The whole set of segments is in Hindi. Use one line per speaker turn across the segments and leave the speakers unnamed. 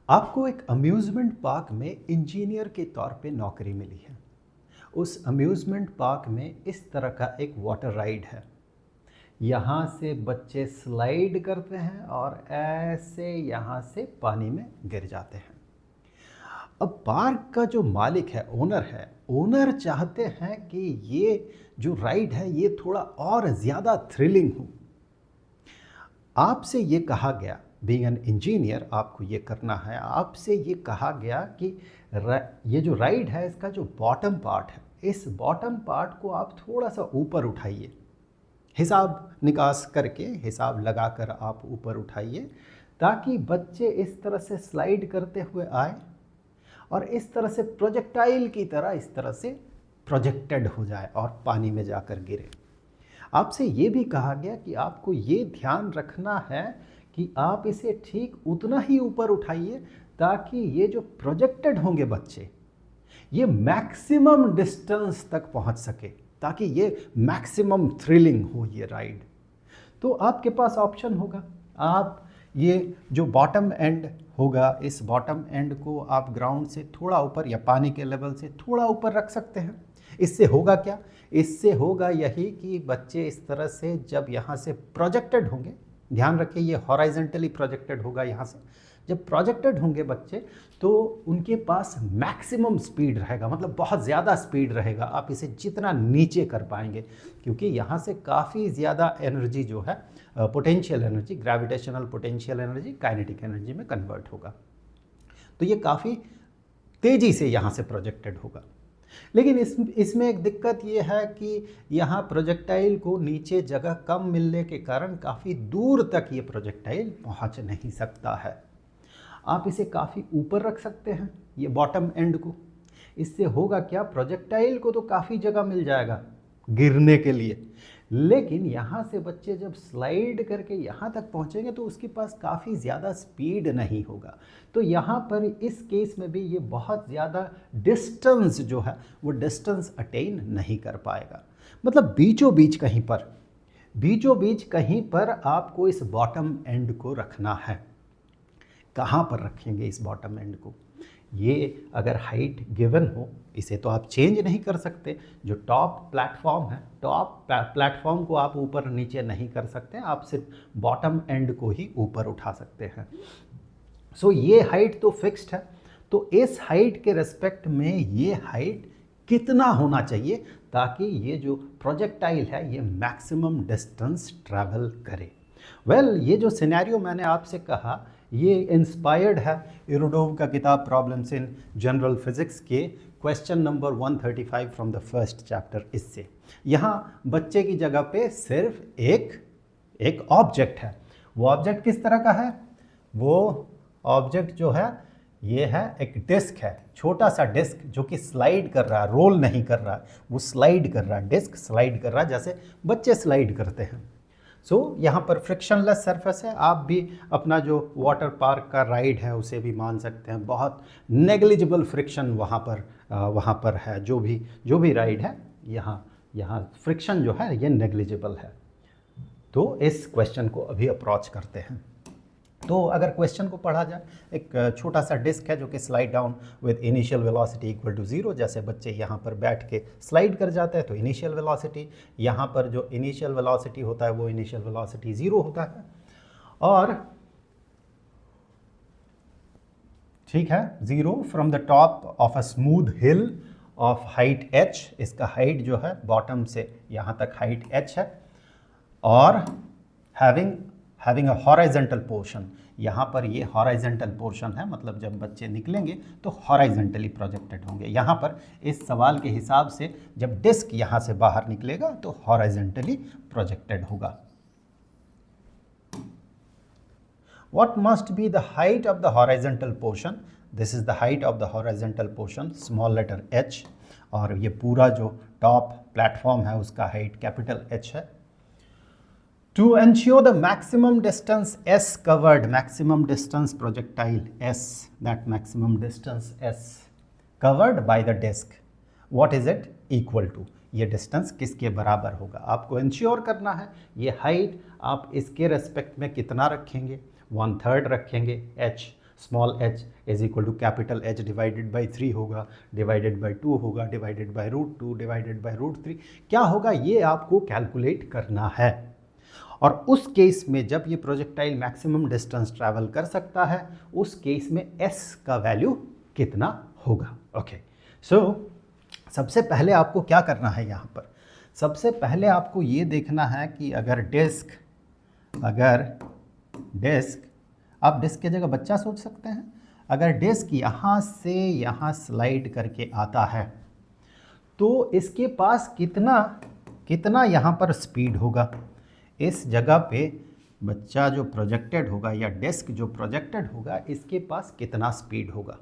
आपको एक अम्यूज़मेंट पार्क में इंजीनियर के तौर पे नौकरी मिली है। उस अम्यूज़मेंट पार्क में इस तरह का एक वाटर राइड है। यहाँ से बच्चे स्लाइड करते हैं और ऐसे यहाँ से पानी में गिर जाते हैं। अब पार्क का जो मालिक है, ओनर चाहते हैं कि ये जो राइड है ये थोड़ा और ज़्यादा थ्रिलिंग हो। आपसे ये कहा गया, बीइंग एन इंजीनियर आपको ये करना है, आपसे ये कहा गया कि ये जो राइड है इसका जो बॉटम पार्ट है, इस बॉटम पार्ट को आप थोड़ा सा ऊपर उठाइए, हिसाब निकास करके हिसाब लगाकर आप ऊपर उठाइए, ताकि बच्चे इस तरह से स्लाइड करते हुए आए और इस तरह से प्रोजेक्टाइल की तरह इस तरह से प्रोजेक्टेड हो जाए और पानी में जाकर गिरे। आपसे ये भी कहा गया कि आपको ये ध्यान रखना है कि आप इसे ठीक उतना ही ऊपर उठाइए ताकि ये जो प्रोजेक्टेड होंगे बच्चे, ये मैक्सिमम डिस्टेंस तक पहुंच सके, ताकि ये मैक्सिमम थ्रिलिंग हो ये राइड। तो आपके पास ऑप्शन होगा, आप ये जो बॉटम एंड होगा, इस बॉटम एंड को आप ग्राउंड से थोड़ा ऊपर या पानी के लेवल से थोड़ा ऊपर रख सकते हैं। इससे होगा क्या? इससे होगा यही कि बच्चे इस तरह से जब यहाँ से प्रोजेक्टेड होंगे, ध्यान रखिए ये हॉराइजेंटली प्रोजेक्टेड होगा, यहाँ से जब प्रोजेक्टेड होंगे बच्चे तो उनके पास मैक्सिमम स्पीड रहेगा, मतलब बहुत ज़्यादा स्पीड रहेगा। आप इसे जितना नीचे कर पाएंगे, क्योंकि यहाँ से काफ़ी ज़्यादा एनर्जी जो है, potential energy, gravitational potential energy kinetic energy में कन्वर्ट होगा। तो ये काफ़ी तेज़ी से यहाँ से प्रोजेक्टेड होगा। लेकिन इसमें एक दिक्कत ये है कि यहाँ प्रोजेक्टाइल को नीचे जगह कम मिलने के कारण काफ़ी दूर तक ये प्रोजेक्टाइल पहुँच नहीं सकता है। आप इसे काफ़ी ऊपर रख सकते हैं, ये बॉटम एंड को। इससे होगा क्या? प्रोजेक्टाइल को तो काफ़ी जगह मिल जाएगा गिरने के लिए, लेकिन यहाँ से बच्चे जब स्लाइड करके यहाँ तक पहुँचेंगे तो उसके पास काफ़ी ज़्यादा स्पीड नहीं होगा। तो यहाँ पर इस केस में भी ये बहुत ज़्यादा डिस्टेंस जो है वो डिस्टेंस अटेन नहीं कर पाएगा। मतलब बीचों बीच कहीं पर आपको इस बॉटम एंड को रखना है। कहाँ पर रखेंगे इस बॉटम एंड को? ये अगर हाइट गिवन हो, इसे तो आप चेंज नहीं कर सकते। जो टॉप प्लेटफॉर्म है, टॉप प्लेटफॉर्म को आप ऊपर नीचे नहीं कर सकते, आप सिर्फ बॉटम एंड को ही ऊपर उठा सकते हैं। सो ये हाइट तो फिक्स्ड है, तो इस हाइट के रेस्पेक्ट में ये हाइट कितना होना चाहिए ताकि ये जो प्रोजेक्टाइल है ये मैक्सिमम डिस्टेंस ट्रैवल करे। ये जो सिनेरियो मैंने आपसे कहा ये इंस्पायर्ड है इरोडोव का किताब प्रॉब्लम्स इन जनरल फिजिक्स के question number 135 from the first chapter. इससे यहाँ बच्चे की जगह पे सिर्फ एक ऑब्जेक्ट है। वो ऑब्जेक्ट किस तरह का है? वो ऑब्जेक्ट जो है ये है एक डिस्क है, छोटा सा डिस्क जो कि स्लाइड कर रहा है, रोल नहीं कर रहा है, वो स्लाइड कर रहा है, डिस्क स्लाइड कर रहा है जैसे बच्चे स्लाइड करते हैं। यहाँ पर फ्रिक्शनलेस सरफेस है। आप भी अपना जो वाटर पार्क का राइड है उसे भी मान सकते हैं, बहुत नेग्लिजिबल फ्रिक्शन वहाँ पर है। जो भी राइड है यहाँ फ्रिक्शन जो है ये नेग्लिजिबल है। तो इस क्वेश्चन को अभी अप्रोच करते हैं। तो अगर क्वेश्चन को पढ़ा जाए, एक छोटा सा डिस्क है जो कि slide down with initial velocity equal to 0। जैसे बच्चे यहाँ पर बैठ के स्लाइड कर जाते हैं तो इनिशियल वेलोसिटी, यहाँ पर जो इनिशियल वेलोसिटी होता है वो इनिशियल वेलोसिटी 0 होता है। और ठीक है, 0 from the top of a smooth hill of height h। इसका हाइट जो है बॉटम से यहाँ तक हाइट h है। और हैविंग अ हॉराइजेंटल पोर्शन, यहाँ पर ये हॉराइजेंटल पोर्शन है, मतलब जब बच्चे निकलेंगे तो हॉराइजेंटली प्रोजेक्टेड होंगे। यहाँ पर इस सवाल के हिसाब से जब डिस्क यहाँ से बाहर निकलेगा तो हॉराइजेंटली प्रोजेक्टेड होगा। What must be the height of the horizontal portion? This is the height of the horizontal portion, small letter h। और ये पूरा जो टॉप प्लेटफॉर्म है उसका हाइट कैपिटल H है। To ensure the maximum distance S covered, maximum distance projectile S, that maximum distance S covered by the disk, what is it equal to? ये डिस्टेंस किसके बराबर होगा? आपको इंश्योर करना है ये हाइट आप इसके रेस्पेक्ट में कितना रखेंगे, 1/3 रखेंगे h। Small H is equal to capital H divided by 3 होगा, डिवाइडेड बाई 2 होगा, डिवाइडेड बाई √2 डिवाइडेड बाई √3, क्या होगा ये आपको कैलकुलेट करना है। और उस केस में जब ये प्रोजेक्टाइल मैक्सिमम डिस्टेंस ट्रैवल कर सकता है, उस केस में एस का वैल्यू कितना होगा। ओके, सो सबसे पहले आपको क्या करना है यहाँ पर, सबसे पहले आपको ये देखना है कि अगर डिस्क आप डिस्क की जगह बच्चा सोच सकते हैं, अगर डिस्क यहाँ से यहाँ स्लाइड करके आता है तो इसके पास कितना यहाँ पर स्पीड होगा। इस जगह पे बच्चा जो प्रोजेक्टेड होगा या डिस्क जो प्रोजेक्टेड होगा, इसके पास कितना स्पीड होगा,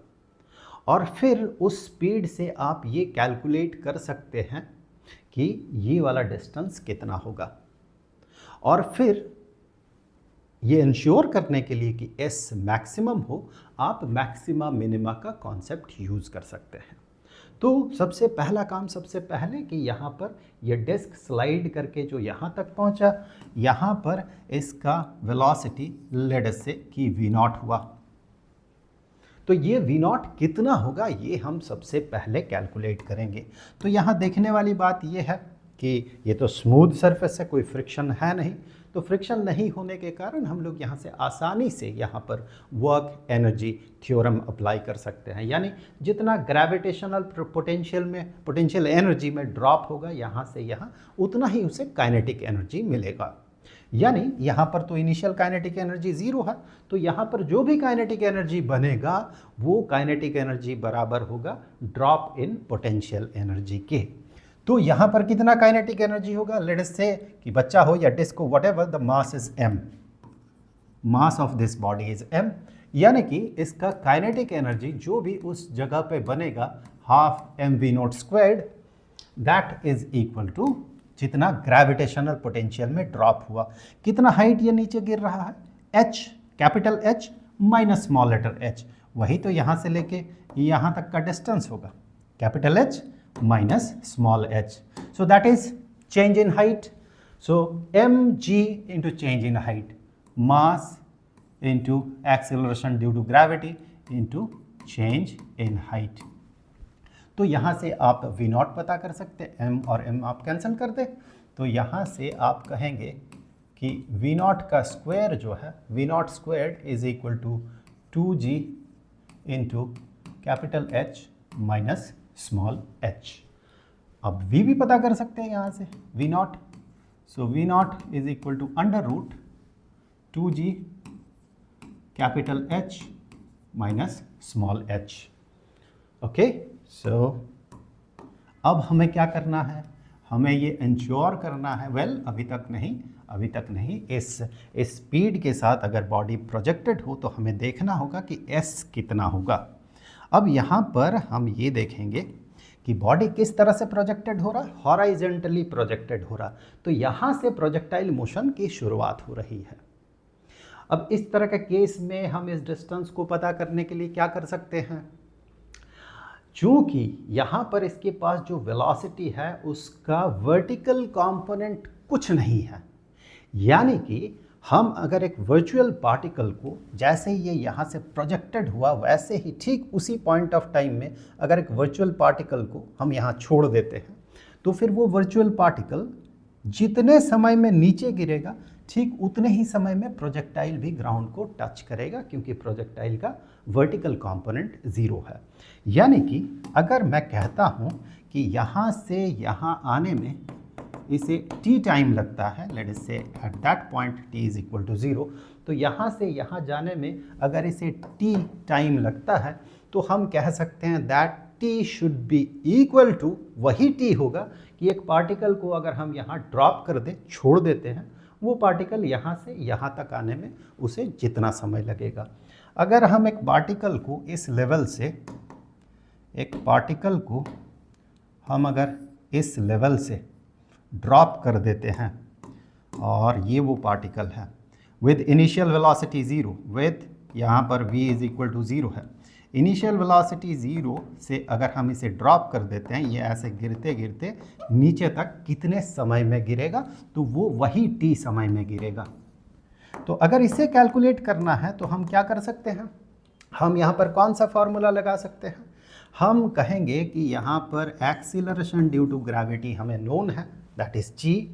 और फिर उस स्पीड से आप ये कैलकुलेट कर सकते हैं कि ये वाला डिस्टेंस कितना होगा। और फिर ये इंश्योर करने के लिए कि एस मैक्सिमम हो, आप मैक्सिमा मिनिमा का कॉन्सेप्ट यूज़ कर सकते हैं। तो सबसे पहला काम, सबसे पहले कि यहाँ पर ये डिस्क स्लाइड करके जो यहाँ तक पहुँचा, यहाँ पर इसका वेलोसिटी लेट अस से कि v0 हुआ, तो ये v0 कितना होगा ये हम सबसे पहले कैलकुलेट करेंगे। तो यहाँ देखने वाली बात ये है कि ये तो स्मूथ सरफेस है, कोई फ्रिक्शन है नहीं, तो फ्रिक्शन नहीं होने के कारण हम लोग यहाँ से आसानी से यहाँ पर वर्क एनर्जी थ्योरम अप्लाई कर सकते हैं। यानी जितना ग्रेविटेशनल पोटेंशियल एनर्जी में ड्रॉप होगा यहाँ से यहाँ, उतना ही उसे काइनेटिक एनर्जी मिलेगा। यानी यहाँ पर तो इनिशियल काइनेटिक एनर्जी 0 है, तो यहाँ पर जो भी काइनेटिक एनर्जी बनेगा वो काइनेटिक एनर्जी बराबर होगा ड्रॉप इन पोटेंशियल एनर्जी के। तो यहाँ पर कितना काइनेटिक एनर्जी होगा, लेट अस से कि बच्चा हो या डिस्क हो, whatever, the mass is m, mass of this body is m, यानी कि इसका काइनेटिक एनर्जी जो भी उस जगह पे बनेगा half mv0², that is equal to जितना ग्रेविटेशनल पोटेंशियल में ड्रॉप हुआ, कितना हाइट ये नीचे गिर रहा है, h, capital H minus small letter h, वही तो यहाँ से लेके यहाँ तक का डिस्टेंस होगा, capital H minus small h. So that is change in height. So mg into change in height, mass into acceleration due to gravity into change in height. तो यहाँ से आप v0 पता कर सकते हैं, m और m आप कैंसिल कर दें, तो यहाँ से आप कहेंगे कि v0 का स्क्वायर जो है, v0² is equal to 2g into capital H minus small h। अब v भी पता कर सकते हैं यहाँ से, v0, so v0 is equal to √2g capital H minus small h। Okay, so अब हमें क्या करना है, हमें ये इंश्योर करना है, अभी तक नहीं, इस स्पीड के साथ अगर बॉडी प्रोजेक्टेड हो तो हमें देखना होगा कि s कितना होगा। अब यहाँ पर हम ये देखेंगे कि बॉडी किस तरह से प्रोजेक्टेड हो रहा है, हॉराइजेंटली प्रोजेक्टेड हो रहा, तो यहाँ से प्रोजेक्टाइल मोशन की शुरुआत हो रही है। अब इस तरह के केस में हम इस डिस्टेंस को पता करने के लिए क्या कर सकते हैं, चूँकि यहाँ पर इसके पास जो वेलोसिटी है उसका वर्टिकल कंपोनेंट कुछ नहीं है, यानी कि हम अगर एक वर्चुअल पार्टिकल को जैसे ही ये यहाँ से प्रोजेक्टेड हुआ, वैसे ही ठीक उसी पॉइंट ऑफ टाइम में अगर एक वर्चुअल पार्टिकल को हम यहाँ छोड़ देते हैं, तो फिर वो वर्चुअल पार्टिकल जितने समय में नीचे गिरेगा, ठीक उतने ही समय में प्रोजेक्टाइल भी ग्राउंड को टच करेगा, क्योंकि प्रोजेक्टाइल का वर्टिकल कंपोनेंट 0 है। यानी कि अगर मैं कहता हूँ कि यहाँ से यहाँ आने में इसे t टाइम लगता है, let us say at that point t is equal to 0, तो यहाँ से यहाँ जाने में अगर इसे t टाइम लगता है तो हम कह सकते हैं that t should be equal to, वही t होगा कि एक पार्टिकल को अगर हम यहाँ ड्रॉप कर दें, छोड़ देते हैं, वो पार्टिकल यहाँ से यहाँ तक आने में उसे जितना समय लगेगा। अगर हम एक पार्टिकल को इस लेवल से, हम अगर इस लेवल से ड्रॉप कर देते हैं और ये वो पार्टिकल है विद इनिशियल वेलोसिटी 0, विद यहाँ पर v इज इक्वल टू 0 है, इनिशियल वेलोसिटी 0 से अगर हम इसे ड्रॉप कर देते हैं, ये ऐसे गिरते गिरते नीचे तक कितने समय में गिरेगा, तो वो वही t समय में गिरेगा। तो अगर इसे कैलकुलेट करना है तो हम क्या कर सकते हैं, हम यहाँ पर कौन सा फॉर्मूला लगा सकते हैं? हम कहेंगे कि यहाँ पर एक्सीलरेशन ड्यू टू ग्रेविटी हमें नोन है, दैट इज़ g,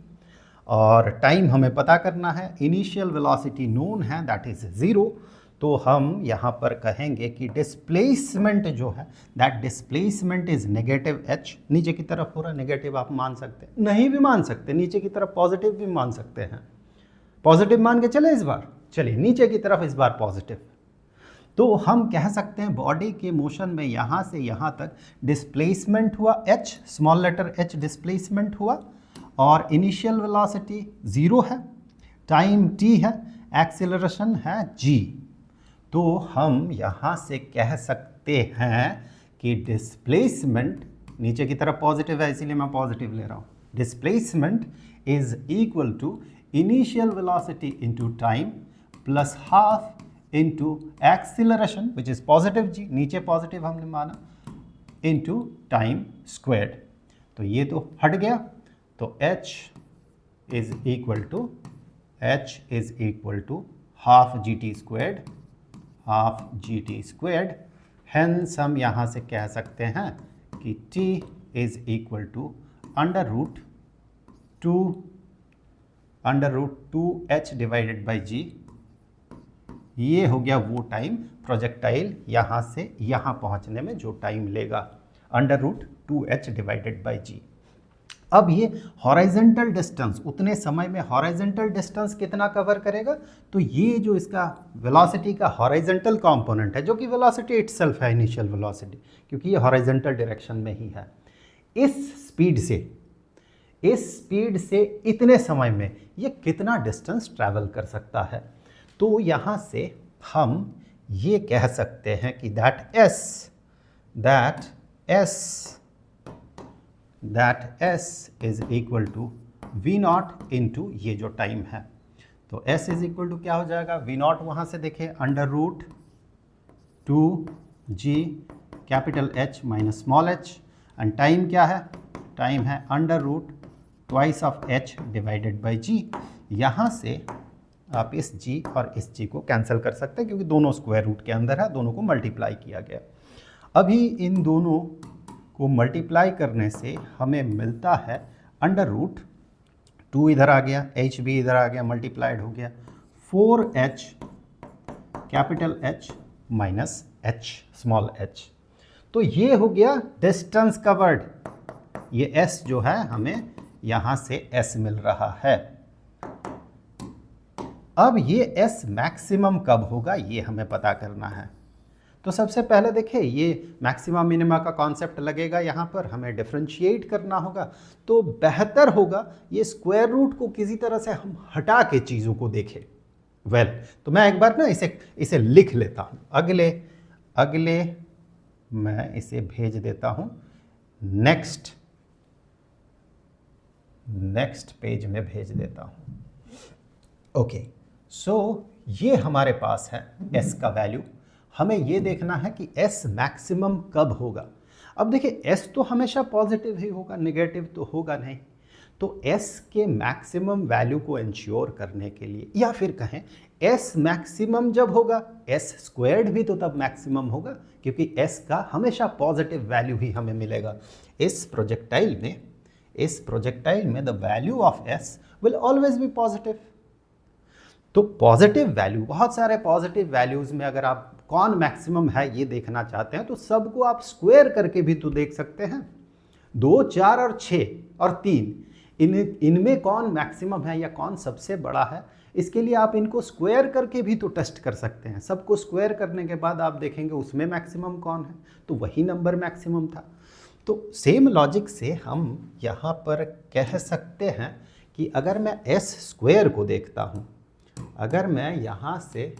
और टाइम हमें पता करना है, इनिशियल वेलोसिटी नोन है, दैट इज़ 0। तो हम यहाँ पर कहेंगे कि डिस्प्लेसमेंट जो है, that displacement is negative h। नीचे की तरफ पूरा नेगेटिव आप मान सकते हैं, नहीं भी मान सकते, नीचे की तरफ पॉजिटिव भी मान सकते हैं। पॉजिटिव मान के चले इस बार, चलिए नीचे की तरफ इस बार पॉजिटिव। तो हम कह सकते हैं बॉडी के मोशन में यहाँ से यहाँ तक डिस्प्लेसमेंट हुआ h, small letter h displacement हुआ, और इनिशियल वेलोसिटी 0 है, टाइम t है, एक्सेलरेशन है g। तो हम यहाँ से कह सकते हैं कि डिस्प्लेसमेंट, नीचे की तरफ पॉजिटिव है इसीलिए मैं पॉजिटिव ले रहा हूँ, displacement is equal to initial velocity into time plus half into acceleration which is positive g, नीचे पॉजिटिव हमने माना, इनटू टाइम स्क्वायर्ड। तो ये तो हट गया, तो h is equal to half gt squared, half gt squared. Hence हम यहाँ से कह सकते हैं कि t is equal to under root 2h divided by g। ये हो गया वो टाइम प्रोजेक्टाइल यहाँ से यहाँ पहुँचने में जो टाइम लेगा, under root 2h divided by g। अब ये हॉरिजॉन्टल डिस्टेंस, उतने समय में हॉरिजॉन्टल डिस्टेंस कितना कवर करेगा? तो ये जो इसका वेलोसिटी का हॉरिजॉन्टल कंपोनेंट है, जो कि वेलोसिटी इटसेल्फ है, इनिशियल वेलोसिटी, क्योंकि ये हॉरिजॉन्टल डायरेक्शन में ही है, इस स्पीड से इतने समय में ये कितना डिस्टेंस ट्रैवल कर सकता है। तो यहाँ से हम ये कह सकते हैं कि that S is equal to V0 into ये जो टाइम है। तो S इज इक्वल टू क्या हो जाएगा? V0 वहाँ से देखिए under root 2g capital H minus small h, and time क्या है? टाइम है under root twice of h divided by g। यहाँ से आप इस g और इस g को कैंसिल कर सकते हैं क्योंकि दोनों स्क्वायर रूट के अंदर है, दोनों को मल्टीप्लाई किया गया। अभी इन दोनों को मल्टीप्लाई करने से हमें मिलता है अंडर रूट 2 इधर आ गया, h भी इधर आ गया, मल्टीप्लाइड हो गया, 4h capital H minus h small h। तो ये हो गया डिस्टेंस कवर्ड। ये s जो है हमें यहाँ से s मिल रहा है। अब ये s मैक्सिमम कब होगा ये हमें पता करना है। तो सबसे पहले देखिए ये मैक्सिमा मिनिमा का कॉन्सेप्ट लगेगा, यहाँ पर हमें डिफरेंशिएट करना होगा। तो बेहतर होगा ये स्क्वायर रूट को किसी तरह से हम हटा के चीज़ों को देखें। तो मैं एक बार ना इसे लिख लेता हूँ, अगले मैं इसे भेज देता हूँ नेक्स्ट पेज में भेज देता हूँ। ओके, सो ये हमारे पास है s का वैल्यू। हमें ये देखना है कि s मैक्सिमम कब होगा। अब देखिए s तो हमेशा पॉजिटिव ही होगा, नेगेटिव तो होगा नहीं। तो s के मैक्सिमम वैल्यू को इंश्योर करने के लिए, या फिर कहें s मैक्सिमम जब होगा s स्क्वायर्ड भी तो तब मैक्सिमम होगा, क्योंकि s का हमेशा पॉजिटिव वैल्यू ही हमें मिलेगा। इस प्रोजेक्टाइल में the value of s will always be positive. तो पॉजिटिव वैल्यू, बहुत सारे पॉजिटिव वैल्यूज़ में अगर आप कौन मैक्सिमम है ये देखना चाहते हैं तो सबको आप स्क्वायर करके भी तो देख सकते हैं। 2, 4 और 6 और 3, इनमें कौन मैक्सिमम है या कौन सबसे बड़ा है, इसके लिए आप इनको स्क्वायर करके भी तो टेस्ट कर सकते हैं। सबको स्क्वायर करने के बाद आप देखेंगे उसमें मैक्सिमम कौन है, तो वही नंबर मैक्सिमम था। तो सेम लॉजिक से हम यहाँ पर कह सकते हैं कि अगर मैं s स्क्वायर को देखता हूँ, अगर मैं यहाँ से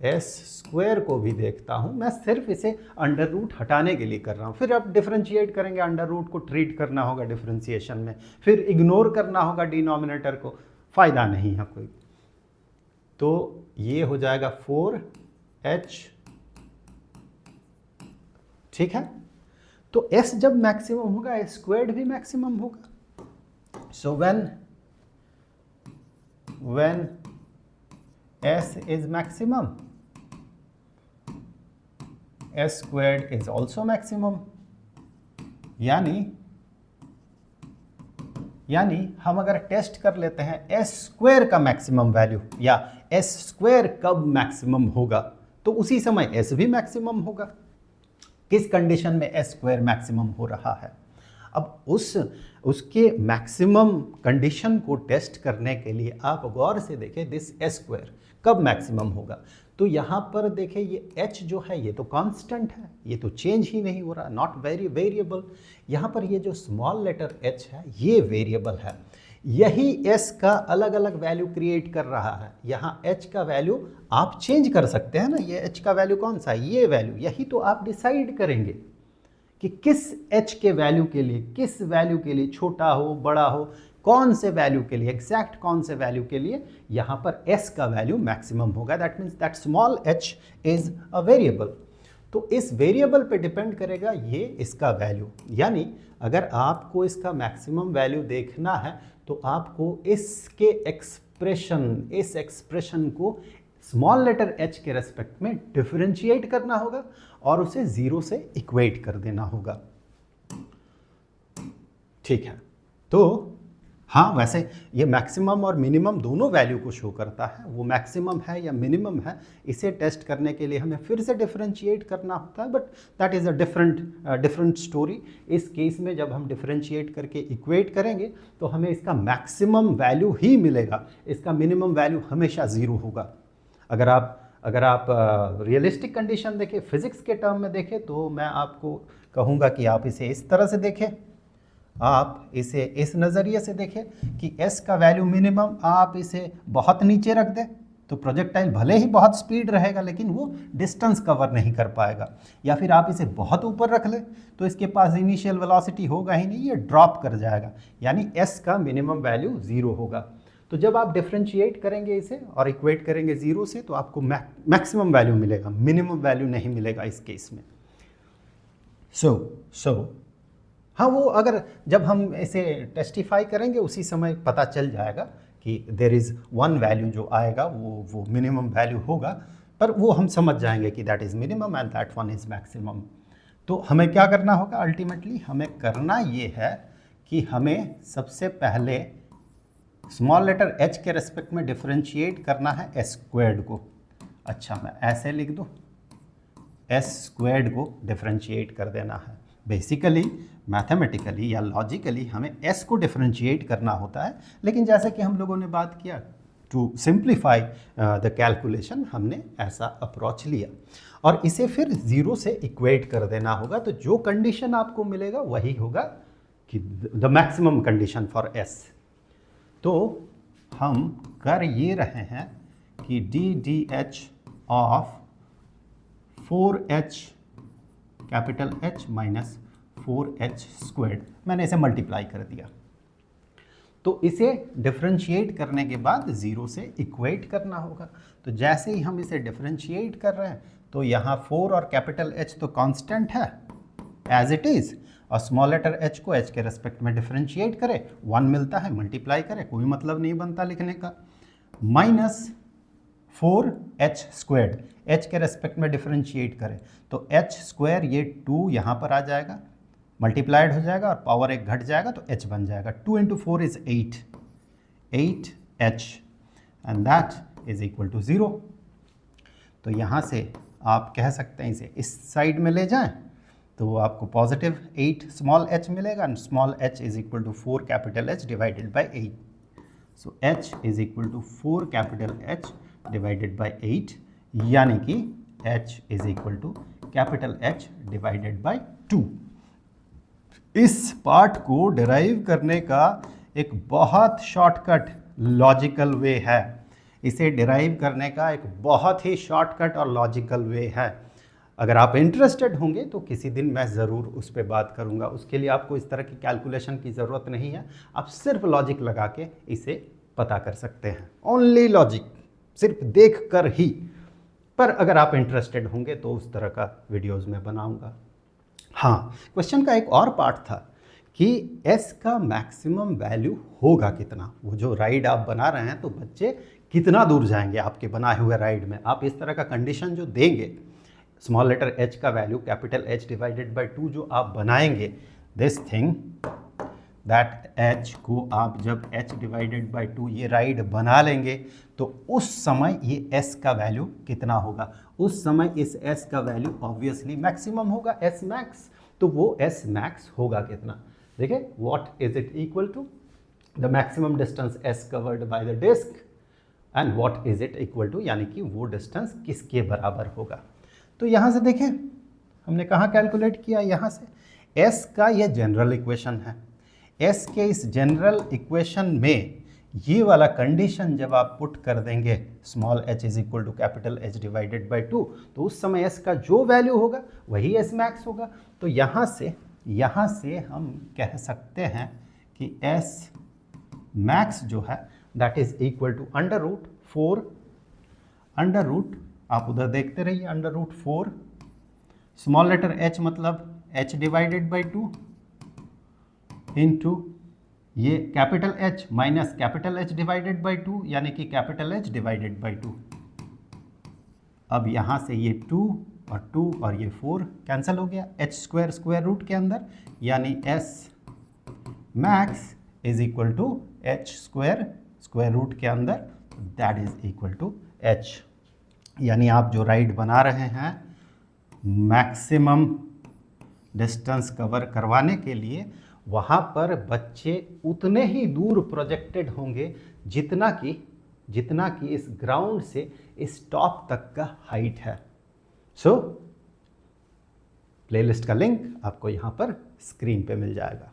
s स्क्वायर को भी देखता हूँ, मैं सिर्फ इसे अंडर रूट हटाने के लिए कर रहा हूँ। फिर आप डिफरेंशिएट करेंगे, अंडर रूट को ट्रीट करना होगा डिफरेंशिएशन में, फिर इग्नोर करना होगा डिनोमिनेटर को, फ़ायदा नहीं है कोई। तो ये हो जाएगा 4h, ठीक है। तो s जब मैक्सिमम होगा s स्क्वायर्ड भी मैक्सिमम होगा। सो when s is maximum, S squared is also maximum, यानी हम अगर टेस्ट कर लेते हैं एस स्क्वायर का मैक्सिमम वैल्यू या एस स्क्वायर कब मैक्सिमम होगा, तो उसी समय एस भी मैक्सिमम होगा। किस कंडीशन में एस स्क्वायर मैक्सिमम हो रहा है? अब उसके मैक्सिमम कंडीशन को टेस्ट करने के लिए आप गौर से देखें दिस एस स्क्वायर कब मैक्सिमम होगा। तो यहाँ पर देखें ये h जो है ये तो कांस्टेंट है, ये तो चेंज ही नहीं हो रहा, नॉट वेरिएबल। यहाँ पर ये जो स्मॉल लेटर h है ये वेरिएबल है, यही s का अलग अलग वैल्यू क्रिएट कर रहा है। यहाँ h का वैल्यू आप चेंज कर सकते हैं ना, ये h का वैल्यू कौन सा है, ये वैल्यू, यही तो आप डिसाइड करेंगे कि किस h के वैल्यू के लिए, किस वैल्यू के लिए, छोटा हो बड़ा हो, कौन से वैल्यू के लिए, एग्जैक्ट कौन से वैल्यू के लिए यहाँ पर s का वैल्यू मैक्सिमम होगा। That means that small h is a variable. तो इस वेरिएबल पे डिपेंड करेगा ये इसका वैल्यू, यानी अगर आपको इसका मैक्सिमम वैल्यू देखना है तो आपको इसके एक्सप्रेशन, इस एक्सप्रेशन को स्मॉल लेटर h के रेस्पेक्ट में डिफरेंशिएट करना होगा और उसे 0 से इक्वेट कर देना होगा। ठीक है, तो हाँ, वैसे ये मैक्सिमम और मिनिमम दोनों वैल्यू को शो करता है, वो मैक्सिमम है या मिनिमम है, इसे टेस्ट करने के लिए हमें फिर से डिफरेंशिएट करना होता है, but that is a different story. इस केस में जब हम डिफरेंशिएट करके इक्वेट करेंगे तो हमें इसका मैक्सिमम वैल्यू ही मिलेगा, इसका मिनिमम वैल्यू हमेशा 0 होगा। अगर आप रियलिस्टिक कंडीशन देखें, फिजिक्स के टर्म में देखें, तो मैं आपको कहूँगा कि आप इसे इस तरह से देखें, आप इसे इस नज़रिए से देखें कि s का वैल्यू मिनिमम आप इसे बहुत नीचे रख दें तो प्रोजेक्टाइल भले ही बहुत स्पीड रहेगा लेकिन वो डिस्टेंस कवर नहीं कर पाएगा, या फिर आप इसे बहुत ऊपर रख लें तो इसके पास इनिशियल वेलोसिटी होगा ही नहीं, ये ड्रॉप कर जाएगा, यानी s का मिनिमम वैल्यू 0 होगा। तो जब आप डिफ्रेंशिएट करेंगे इसे और इक्वेट करेंगे 0 से तो आपको मैक्सिमम वैल्यू मिलेगा, मिनिमम वैल्यू नहीं मिलेगा इस केस में। सो हाँ, वो अगर जब हम इसे टेस्टिफाई करेंगे उसी समय पता चल जाएगा कि देयर इज़ वन वैल्यू जो आएगा वो मिनिमम वैल्यू होगा, पर वो हम समझ जाएंगे कि that is minimum and that one is maximum. तो हमें क्या करना होगा, अल्टीमेटली हमें करना ये है कि हमें सबसे पहले स्मॉल लेटर h के रेस्पेक्ट में डिफरेंशिएट करना है s स्क्वायर्ड को। अच्छा, मैं ऐसे लिख दूँ, s स्क्वायर्ड को डिफरेंशिएट कर देना है। बेसिकली मैथमेटिकली या लॉजिकली हमें s को डिफरेंशिएट करना होता है, लेकिन जैसे कि हम लोगों ने बात किया टू सिंप्लीफाई द कैलकुलेशन, हमने ऐसा अप्रोच लिया और इसे फिर 0 से इक्वेट कर देना होगा। तो जो कंडीशन आपको मिलेगा वही होगा कि the maximum condition for s। तो हम कर ये रहे हैं कि ddh of 4h capital H minus 4h squared, मैंने इसे मल्टीप्लाई कर दिया। तो इसे डिफरेंशिएट करने के बाद 0 से इक्वेट करना होगा। तो जैसे ही हम इसे डिफरेंशिएट कर रहे हैं तो यहाँ 4 और कैपिटल H तो कांस्टेंट है एज इट इज़, और स्मॉल लेटर h को h के रेस्पेक्ट में डिफरेंशिएट करें 1 मिलता है, मल्टीप्लाई करें, कोई मतलब नहीं बनता लिखने का, माइनस 4h स्क्वायर्ड, h के रेस्पेक्ट में डिफरेंशिएट करें तो h स्क्वायर ये 2 यहाँ पर आ जाएगा, मल्टीप्लाइड हो जाएगा और पावर 1 घट जाएगा तो h बन जाएगा। 2 × 4 is 8h and that is equal to 0। तो यहाँ से आप कह सकते हैं इसे इस साइड में ले जाएं तो आपको पॉजिटिव 8 स्मॉल h मिलेगा and small h is equal to 4 capital H divided by 8। So h is equal to 4 capital H divided by 8, यानी कि h is equal to capital H divided by 2। इस पार्ट को डिराइव करने का एक बहुत शॉर्टकट लॉजिकल वे है, इसे डिराइव करने का एक बहुत ही शॉर्टकट और लॉजिकल वे है। अगर आप इंटरेस्टेड होंगे तो किसी दिन मैं ज़रूर उस पर बात करूंगा। उसके लिए आपको इस तरह की कैलकुलेशन की ज़रूरत नहीं है, आप सिर्फ लॉजिक लगा के इसे पता कर सकते हैं, ओनली लॉजिक, सिर्फ देख कर ही। पर अगर आप इंटरेस्टेड होंगे तो उस तरह का वीडियोज़ मैं बनाऊंगा। हाँ, क्वेश्चन का एक और पार्ट था कि s का मैक्सिमम वैल्यू होगा कितना। वो जो राइड आप बना रहे हैं तो बच्चे कितना दूर जाएंगे आपके बनाए हुए राइड में, आप इस तरह का कंडीशन जो देंगे स्मॉल लेटर h का value capital H divided by 2 जो आप बनाएंगे, दिस थिंग दैट h को आप जब h डिवाइडेड बाय 2 ये राइड बना लेंगे तो उस समय ये s का वैल्यू कितना होगा? उस समय इस s का वैल्यू ऑब्वियसली मैक्सिमम होगा, s मैक्स। तो वो s मैक्स होगा कितना? देखिए, what is it equal to? The maximum distance s covered by the disc and what is it equal to, यानी कि वो डिस्टेंस किसके बराबर होगा। तो यहाँ से देखें हमने कहाँ कैलकुलेट किया, यहाँ से s का ये जनरल इक्वेशन है। s के इस जनरल इक्वेशन में ये वाला कंडीशन जब आप पुट कर देंगे small h is equal to capital H divided by 2, तो उस समय s का जो वैल्यू होगा वही s मैक्स होगा। तो यहाँ से हम कह सकते हैं कि s मैक्स जो है दैट इज इक्वल टू √4, आप उधर देखते रहिए, √4 स्मॉल लेटर h मतलब h डिवाइडेड बाई 2 इंटू ये capital H minus capital H divided by 2, यानी कि कैपिटल H डिवाइडेड बाई 2। अब यहाँ से ये 2 और 2 और ये 4 कैंसिल हो गया h स्क्वायर स्क्वायर रूट के अंदर, यानी s max is equal to h square square root के अंदर, that is equal to h। यानी आप जो राइड बना रहे हैं मैक्सिमम डिस्टेंस कवर करवाने के लिए, वहाँ पर बच्चे उतने ही दूर प्रोजेक्टेड होंगे जितना कि इस ग्राउंड से इस टॉप तक का हाइट है। सो प्लेलिस्ट का लिंक आपको यहाँ पर स्क्रीन पे मिल जाएगा।